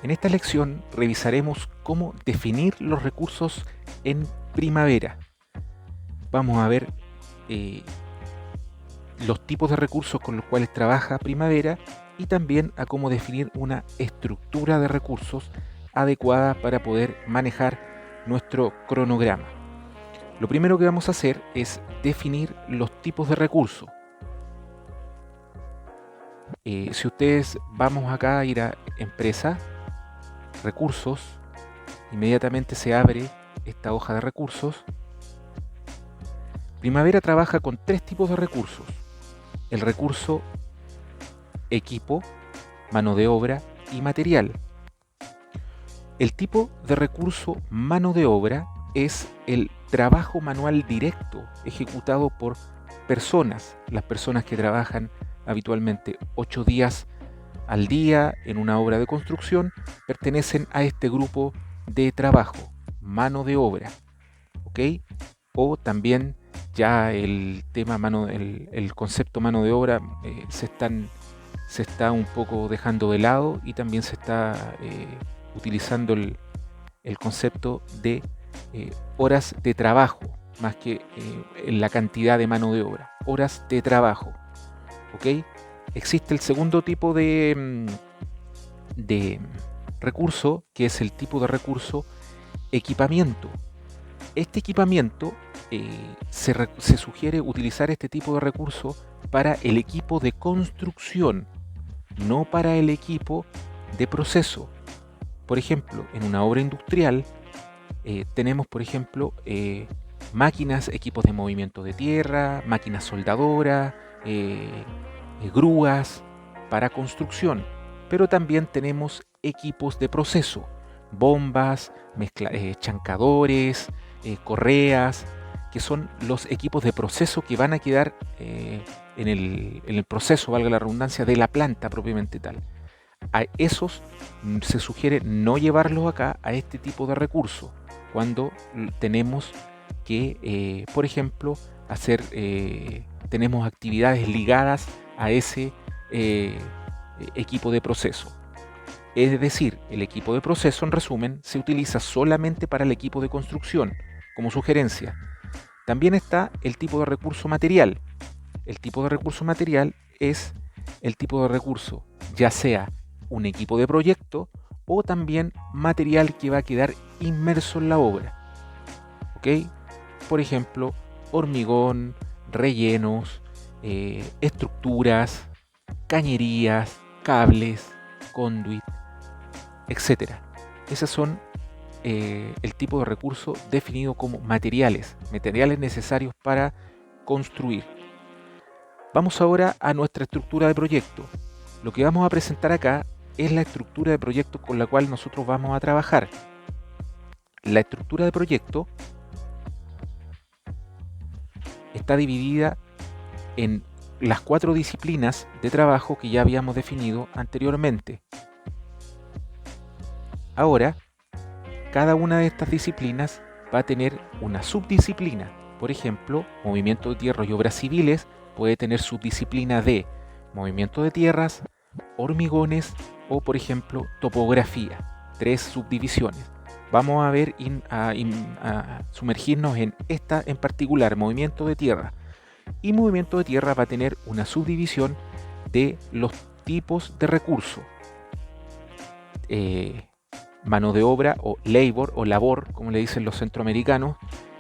En esta lección revisaremos cómo definir los recursos en Primavera. Vamos a ver los tipos de recursos con los cuales trabaja Primavera y también a cómo definir una estructura de recursos adecuada para poder manejar nuestro cronograma. Lo primero que vamos a hacer es definir los tipos de recursos. Si ustedes vamos acá a ir a Empresa, Recursos, inmediatamente se abre esta hoja de recursos. Primavera trabaja con tres tipos de recursos: el recurso equipo, mano de obra y material. El tipo de recurso mano de obra es el trabajo manual directo ejecutado por personas, las personas que trabajan habitualmente 8 días al día en una obra de construcción pertenecen a este grupo de trabajo, mano de obra, ¿ok? O también ya el tema el concepto mano de obra se está un poco dejando de lado y también se está utilizando el concepto de horas de trabajo más que la cantidad de mano de obra, horas de trabajo, ¿ok? Existe el segundo tipo de recurso, que es el tipo de recurso equipamiento. Este equipamiento se sugiere utilizar este tipo de recurso para el equipo de construcción, no para el equipo de proceso. Por ejemplo, en una obra industrial tenemos, por ejemplo, máquinas, equipos de movimiento de tierra, máquinas soldadoras, grúas para construcción, pero también tenemos equipos de proceso, bombas, chancadores, correas, que son los equipos de proceso que van a quedar en el proceso, valga la redundancia, de la planta propiamente tal. A esos se sugiere no llevarlos acá a este tipo de recurso cuando tenemos que, por ejemplo, tenemos actividades ligadas a ese equipo de proceso. Es decir, el equipo de proceso, en resumen, se utiliza solamente para el equipo de construcción, como sugerencia. También está el tipo de recurso material. El tipo de recurso material es el tipo de recurso, ya sea un equipo de proyecto o también material que va a quedar inmerso en la obra. ¿Ok? Por ejemplo, hormigón, rellenos, estructuras, cañerías, cables, conduit, etc. Esos son el tipo de recurso definido como materiales necesarios para construir. Vamos ahora a nuestra estructura de proyecto. Lo que vamos a presentar acá es la estructura de proyecto con la cual nosotros vamos a trabajar. La estructura de proyecto está dividida en las 4 disciplinas de trabajo que ya habíamos definido anteriormente. Ahora, cada una de estas disciplinas va a tener una subdisciplina. Por ejemplo, movimiento de tierras y obras civiles puede tener subdisciplina de movimiento de tierras, hormigones o, por ejemplo, topografía. 3 subdivisiones. Vamos a ver a sumergirnos en esta en particular, movimiento de tierra. Y movimiento de tierra va a tener una subdivisión de los tipos de recursos. Mano de obra o labor, como le dicen los centroamericanos,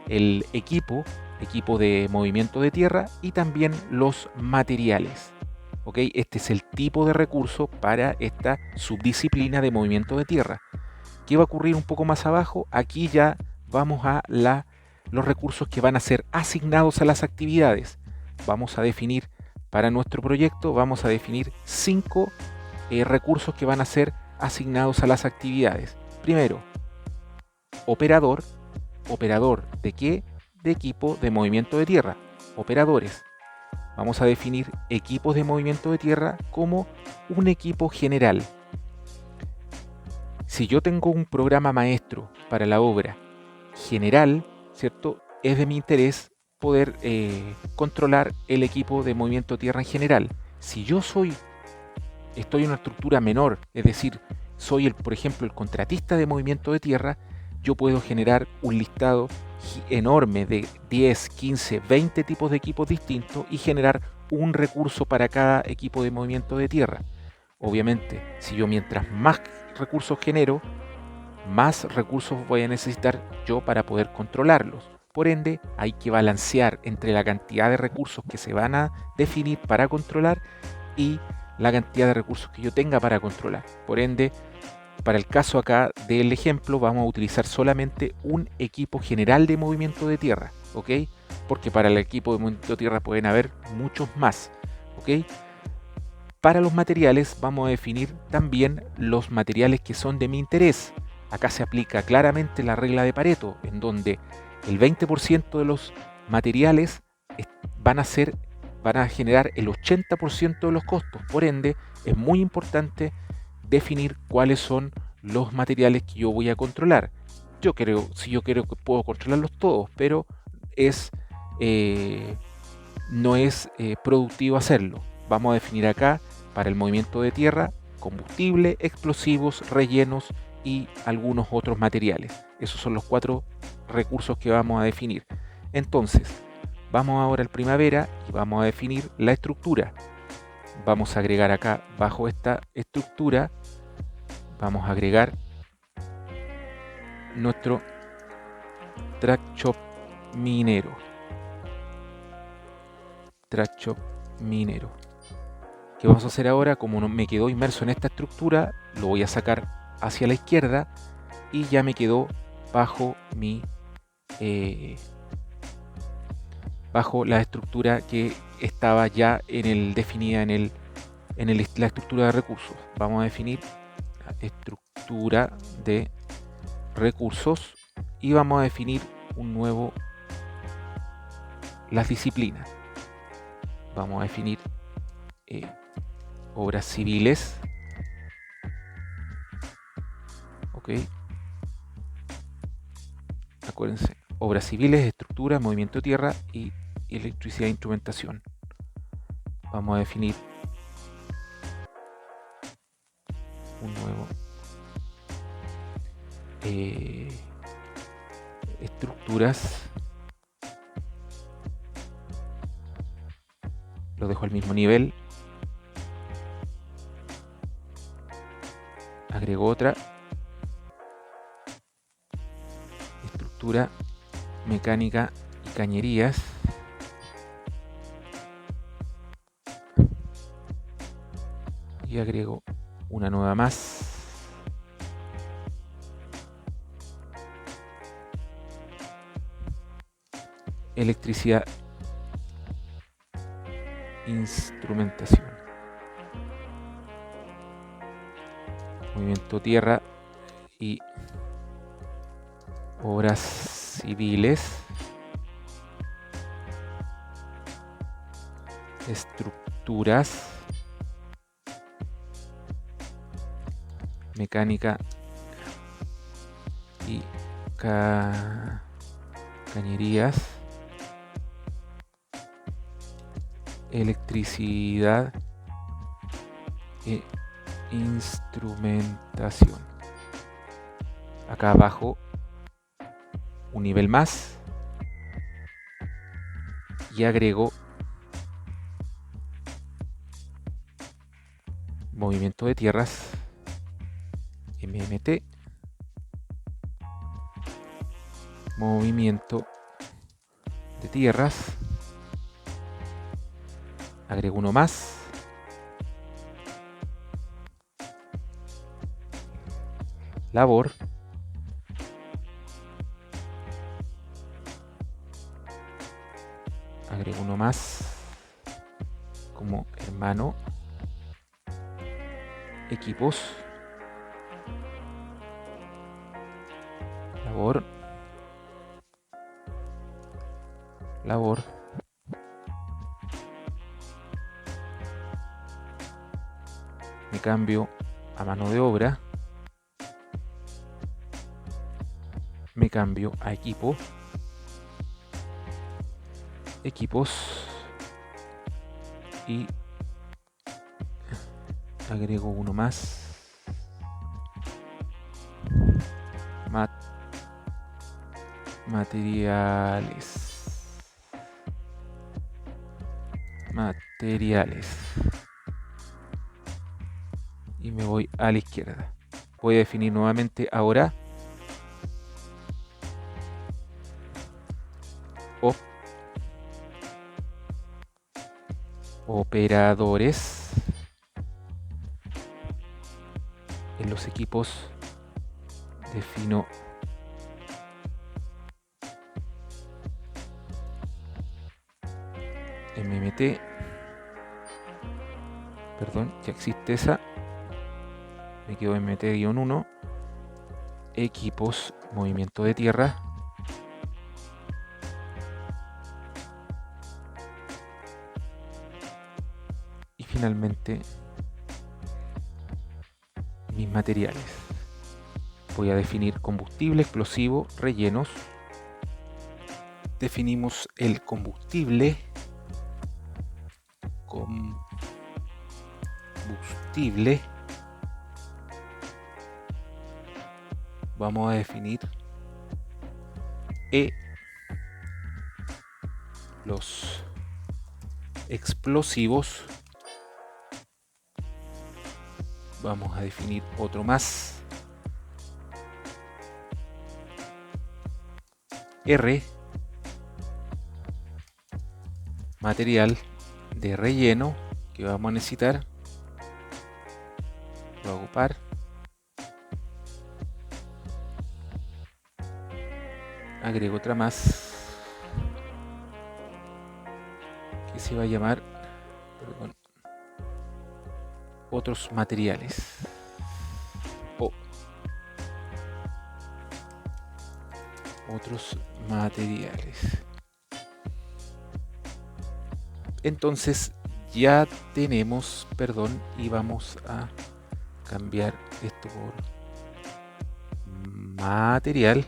el equipo de movimiento de tierra y también los materiales. ¿Okay? Este es el tipo de recurso para esta subdisciplina de movimiento de tierra. ¿Qué va a ocurrir un poco más abajo? Aquí ya vamos a los recursos que van a ser asignados a las actividades. Vamos a definir para nuestro proyecto, vamos a definir 5 recursos que van a ser asignados a las actividades. Primero, operador. ¿Operador de qué? De equipo de movimiento de tierra. Operadores. Vamos a definir equipos de movimiento de tierra como un equipo general. Si yo tengo un programa maestro para la obra general, ¿cierto? Es de mi interés poder controlar el equipo de movimiento de tierra en general. Si yo estoy en una estructura menor, es decir, soy por ejemplo, el contratista de movimiento de tierra, yo puedo generar un listado enorme de 10, 15, 20 tipos de equipos distintos y generar un recurso para cada equipo de movimiento de tierra. Obviamente, si yo mientras más recursos genero, más recursos voy a necesitar yo para poder controlarlos. Por ende, hay que balancear entre la cantidad de recursos que se van a definir para controlar y la cantidad de recursos que yo tenga para controlar. Por ende, para el caso acá del ejemplo, vamos a utilizar solamente un equipo general de movimiento de tierra, ¿ok? Porque para el equipo de movimiento de tierra pueden haber muchos más, ¿ok? Para los materiales vamos a definir también los materiales que son de mi interés. Acá se aplica claramente la regla de Pareto, en donde el 20% de los materiales van a generar el 80% de los costos. Por ende, es muy importante definir cuáles son los materiales que yo voy a controlar. Si yo creo que puedo controlarlos todos, pero no es productivo hacerlo. Vamos a definir acá para el movimiento de tierra combustible, explosivos, rellenos y algunos otros materiales. Esos son los 4 recursos que vamos a definir. Entonces, vamos ahora al primavera y vamos a definir la estructura. Vamos a agregar acá bajo esta estructura, vamos a agregar nuestro track shop minero. ¿Qué vamos a hacer ahora? Como no me quedó inmerso en esta estructura, lo voy a sacar hacia la izquierda y ya me quedó bajo bajo la estructura que estaba ya definida en la estructura de recursos. Vamos a definir la estructura de recursos y vamos a definir las disciplinas. Vamos a definir obras civiles, ok, acuérdense, obras civiles, estructura, movimiento de tierra y electricidad e instrumentación. Vamos a definir un nuevo estructuras, lo dejo al mismo nivel, agrego otra estructura, mecánica y cañerías, y agrego una nueva más, electricidad, instrumentación, movimiento tierra y obras civiles, estructuras, mecánica y cañerías, electricidad e instrumentación. Acá abajo un nivel más y agrego movimiento de tierras, MMT, movimiento de tierras, agrego uno más, labor, agrego uno más como hermano, equipos, labor, me cambio a mano de obra, me cambio a equipos, y agrego uno más, materiales. Y me voy a la izquierda. Voy a definir nuevamente ahora operadores en los equipos. Defino MMT, perdón, ya existe esa, me quedo MT-1, equipos, movimiento de tierra, y finalmente mis materiales. Voy a definir combustible, explosivo, rellenos. Definimos el combustible. Vamos a definir los explosivos. Vamos a definir otro más. R, material de relleno que vamos a necesitar. Lo hago par. Agrego otra más que se va a llamar, perdón, otros materiales. Otros materiales. Entonces ya tenemos, perdón, y vamos a cambiar esto por material.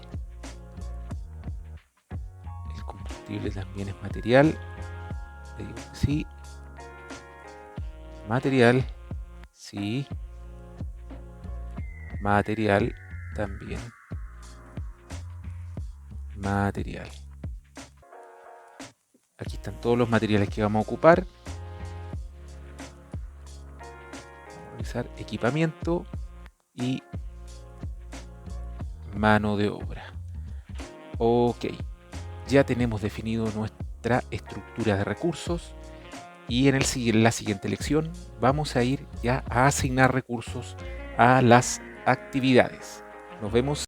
El combustible también es material. Le digo que sí. Material, sí. Material también. Material. Aquí están todos los materiales que vamos a ocupar. Vamos a revisar equipamiento y mano de obra. Ok, ya tenemos definido nuestra estructura de recursos y en la siguiente lección vamos a ir ya a asignar recursos a las actividades. Nos vemos.